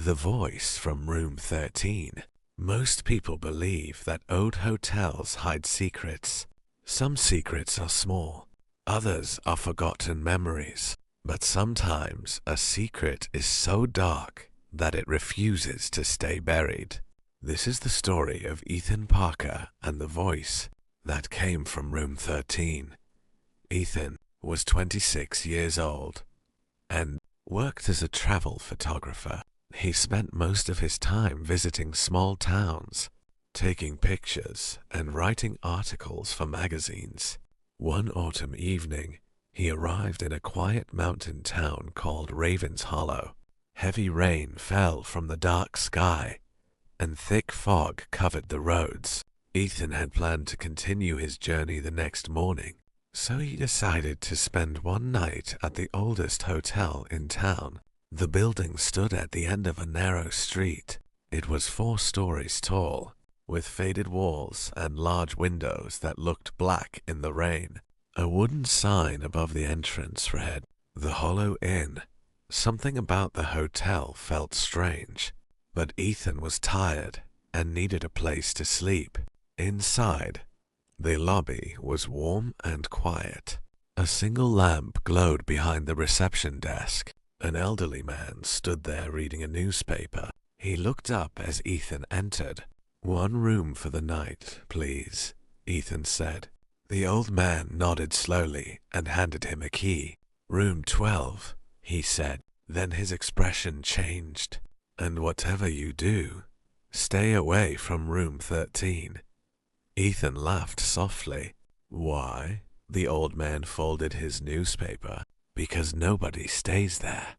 The voice from room 13. Most people believe that old hotels hide secrets. Some secrets are small, others are forgotten memories. But sometimes a secret is so dark that it refuses to stay buried. This is the story of Ethan Parker and the voice that came from room 13. Ethan was 26 years old and worked as a travel photographer. He spent most of his time visiting small towns, taking pictures and writing articles for magazines. One autumn evening, he arrived in a quiet mountain town called Ravens Hollow. Heavy rain fell from the dark sky, and thick fog covered the roads. Ethan had planned to continue his journey the next morning, so he decided to spend one night at the oldest hotel in town. The building stood at the end of a narrow street. It was 4 stories tall, with faded walls and large windows that looked black in the rain. A wooden sign above the entrance read, "The Hollow Inn." Something about the hotel felt strange, but Ethan was tired and needed a place to sleep. Inside, the lobby was warm and quiet. A single lamp glowed behind the reception desk. An elderly man stood there reading a newspaper. He looked up as Ethan entered. "One room for the night, please," Ethan said. The old man nodded slowly and handed him a key. "Room 12, he said. Then his expression changed. "And whatever you do, stay away from room 13. Ethan laughed softly. "Why?" The old man folded his newspaper. "Because nobody stays there."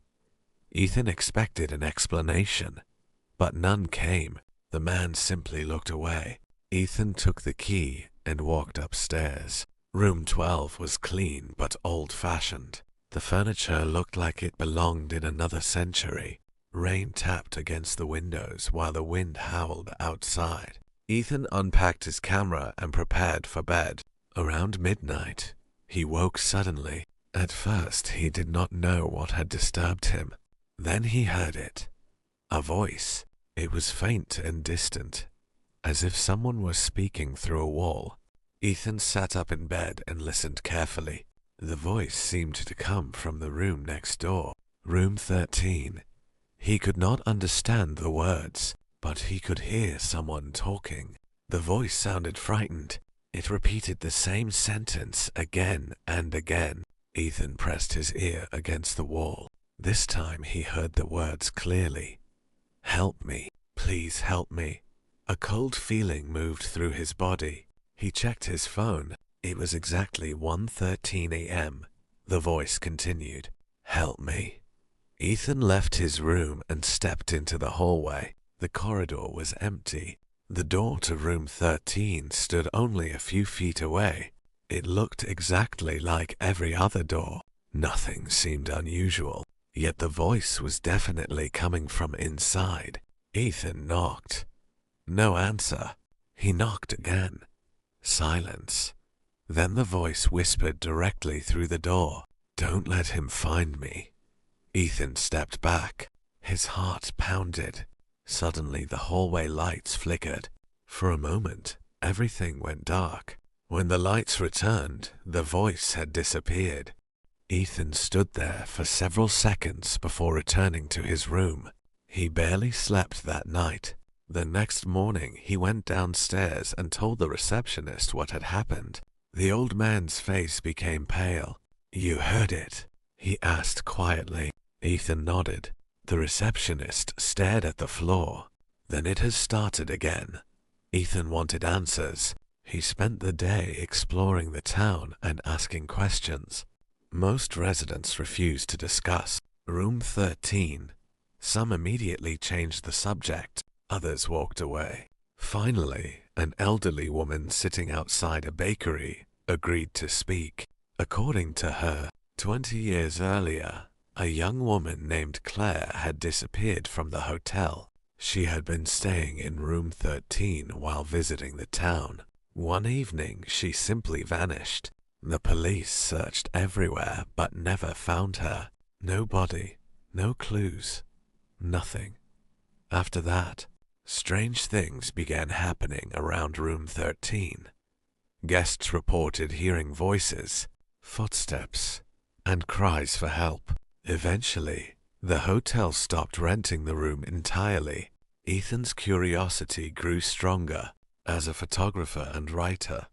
Ethan expected an explanation, but none came. The man simply looked away. Ethan took the key and walked upstairs. Room 12 was clean but old-fashioned. The furniture looked like it belonged in another century. Rain tapped against the windows while the wind howled outside. Ethan unpacked his camera and prepared for bed. Around midnight, he woke suddenly. At first, he did not know what had disturbed him. Then he heard it. A voice. It was faint and distant, as if someone was speaking through a wall. Ethan sat up in bed and listened carefully. The voice seemed to come from the room next door, room 13. He could not understand the words, but he could hear someone talking. The voice sounded frightened. It repeated the same sentence again and again. Ethan pressed his ear against the wall. This time he heard the words clearly. "Help me. Please help me." A cold feeling moved through his body. He checked his phone. It was exactly 1:13 a.m. The voice continued. "Help me." Ethan left his room and stepped into the hallway. The corridor was empty. The door to room 13 stood only a few feet away. It looked exactly like every other door. Nothing seemed unusual, yet the voice was definitely coming from inside. Ethan knocked. No answer. He knocked again. Silence. Then the voice whispered directly through the door. "Don't let him find me." Ethan stepped back. His heart pounded. Suddenly the hallway lights flickered. For a moment, everything went dark. When the lights returned, the voice had disappeared. Ethan stood there for several seconds before returning to his room. He barely slept that night. The next morning, he went downstairs and told the receptionist what had happened. The old man's face became pale. "You heard it?" he asked quietly. Ethan nodded. The receptionist stared at the floor. "Then it has started again." Ethan wanted answers. He spent the day exploring the town and asking questions. Most residents refused to discuss room 13. Some immediately changed the subject. Others walked away. Finally, an elderly woman sitting outside a bakery agreed to speak. According to her, 20 years earlier, a young woman named Claire had disappeared from the hotel. She had been staying in room 13 while visiting the town. One evening, she simply vanished. The police searched everywhere but never found her. No body, no clues, nothing. After that, strange things began happening around room 13. Guests reported hearing voices, footsteps, and cries for help. Eventually, the hotel stopped renting the room entirely. Ethan's curiosity grew stronger. As a photographer and writer,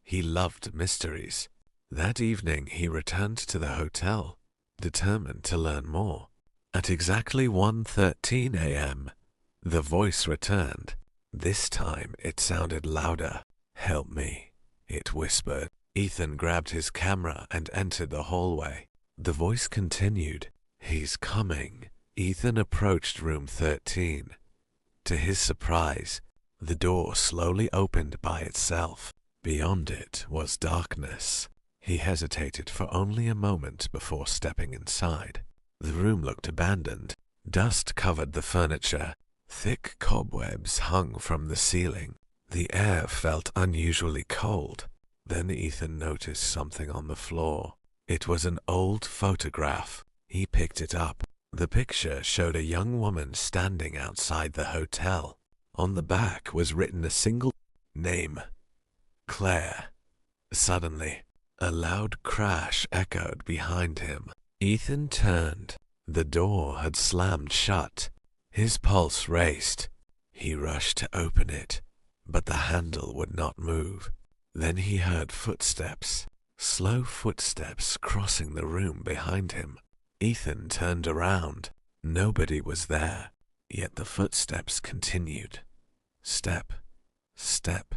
he loved mysteries. That evening he returned to the hotel, determined to learn more. At exactly 1:13 a.m., the voice returned. This time it sounded louder. "Help me," it whispered. Ethan grabbed his camera and entered the hallway. The voice continued, "He's coming." Ethan approached room 13. To his surprise, the door slowly opened by itself. Beyond it was darkness. He hesitated for only a moment before stepping inside. The room looked abandoned. Dust covered the furniture. Thick cobwebs hung from the ceiling. The air felt unusually cold. Then Ethan noticed something on the floor. It was an old photograph. He picked it up. The picture showed a young woman standing outside the hotel. On the back was written a single name: Claire. Suddenly, a loud crash echoed behind him. Ethan turned. The door had slammed shut. His pulse raced. He rushed to open it, but the handle would not move. Then he heard footsteps, slow footsteps crossing the room behind him. Ethan turned around. Nobody was there, yet the footsteps continued. Step, step,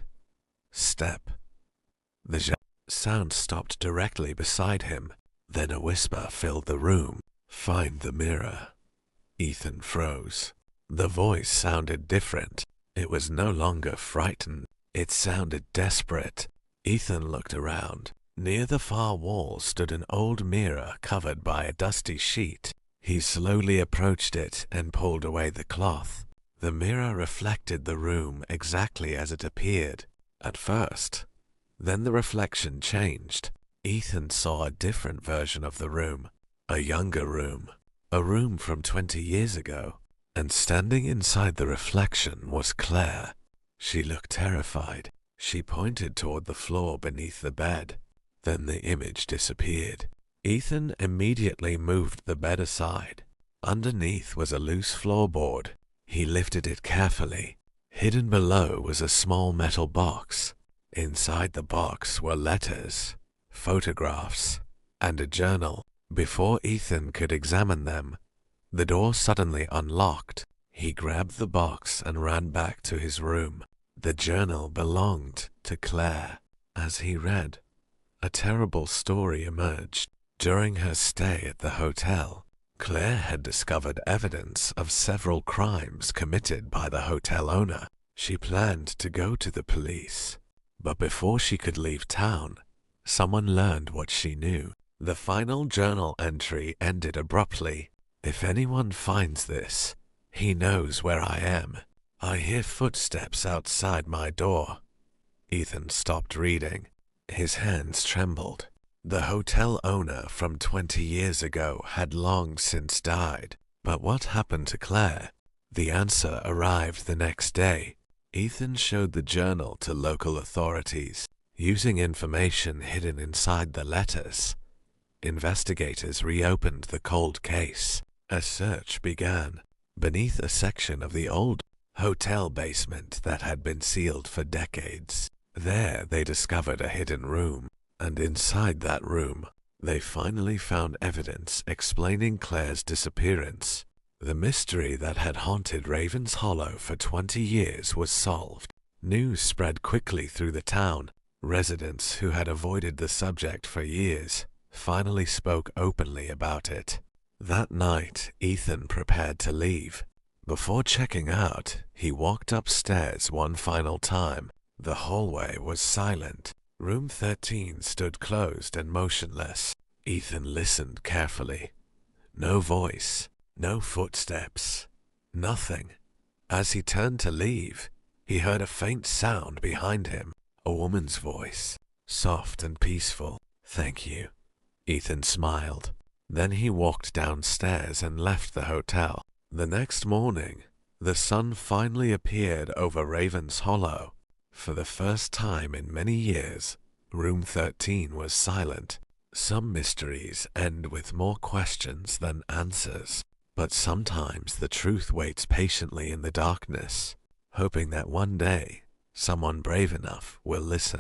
step. The sound stopped directly beside him. Then a whisper filled the room. "Find the mirror." Ethan froze. The voice sounded different. It was no longer frightened. It sounded desperate. Ethan looked around. Near the far wall stood an old mirror covered by a dusty sheet. He slowly approached it and pulled away the cloth. The mirror reflected the room exactly as it appeared at first. Then the reflection changed. Ethan saw a different version of the room, a younger room, a room from 20 years ago. And standing inside the reflection was Claire. She looked terrified. She pointed toward the floor beneath the bed. Then the image disappeared. Ethan immediately moved the bed aside. Underneath was a loose floorboard. He lifted it carefully. Hidden below was a small metal box. Inside the box were letters, photographs, and a journal. Before Ethan could examine them, the door suddenly unlocked. He grabbed the box and ran back to his room. The journal belonged to Claire. As he read, a terrible story emerged. During her stay at the hotel, Claire had discovered evidence of several crimes committed by the hotel owner. She planned to go to the police, but before she could leave town, someone learned what she knew. The final journal entry ended abruptly. "If anyone finds this, he knows where I am. I hear footsteps outside my door." Ethan stopped reading. His hands trembled. The hotel owner from 20 years ago had long since died. But what happened to Claire? The answer arrived the next day. Ethan showed the journal to local authorities. Using information hidden inside the letters, investigators reopened the cold case. A search began beneath a section of the old hotel basement that had been sealed for decades. There they discovered a hidden room, and inside that room, they finally found evidence explaining Claire's disappearance. The mystery that had haunted Ravens Hollow for 20 years was solved. News spread quickly through the town. Residents who had avoided the subject for years finally spoke openly about it. That night, Ethan prepared to leave. Before checking out, he walked upstairs one final time. The hallway was silent. Room 13 stood closed and motionless. Ethan listened carefully. No voice, no footsteps, nothing. As he turned to leave, he heard a faint sound behind him, a woman's voice, soft and peaceful. "Thank you." Ethan smiled. Then he walked downstairs and left the hotel. The next morning, The sun finally appeared over Raven's Hollow. For the first time in many years, Room 13 was silent. Some mysteries end with more questions than answers, but sometimes the truth waits patiently in the darkness, hoping that one day someone brave enough will listen.